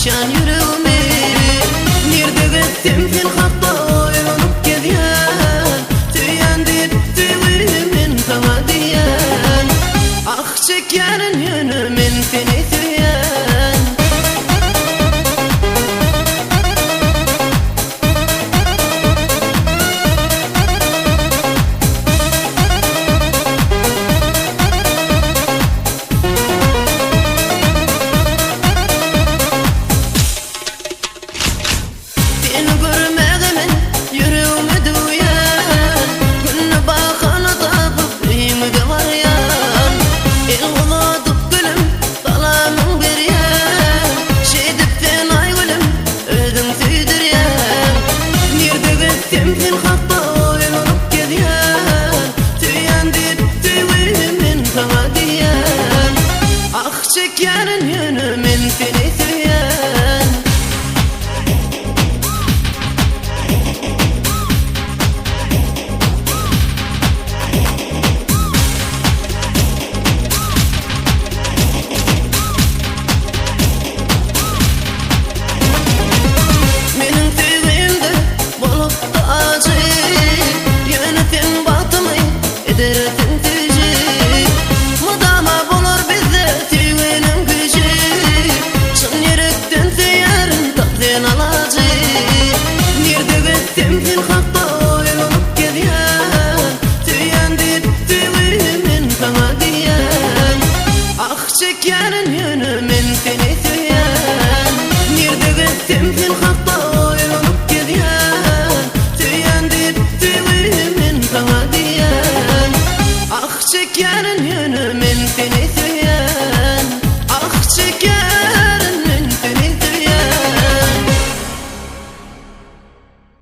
şan yüreğimi. Nerede gittim fil hatta oynanıp gidiyen, tüyen deyip tüyümün kama diyen. Ah çekenin yönümün seni tüyen. Çekenin yönümün seni tüyen. Benim tüyümde bulup da acı, yönetim batımı edersin tücü. Madama bulur bizde tüyünün gücü, şun yürekten tüyerin tatlın alacı. Nerede gittim fil hatta oynanıp gidiyen, tüyen deyip tüyümün kama diyen. Ah çekenin yönümün seni tüyen. Nerede gittim fil hatta oynanıp gidiyen, tüyen deyip tüyümün kama diyen. Ah çekenin yönümün seni tüyen. Ah çekenin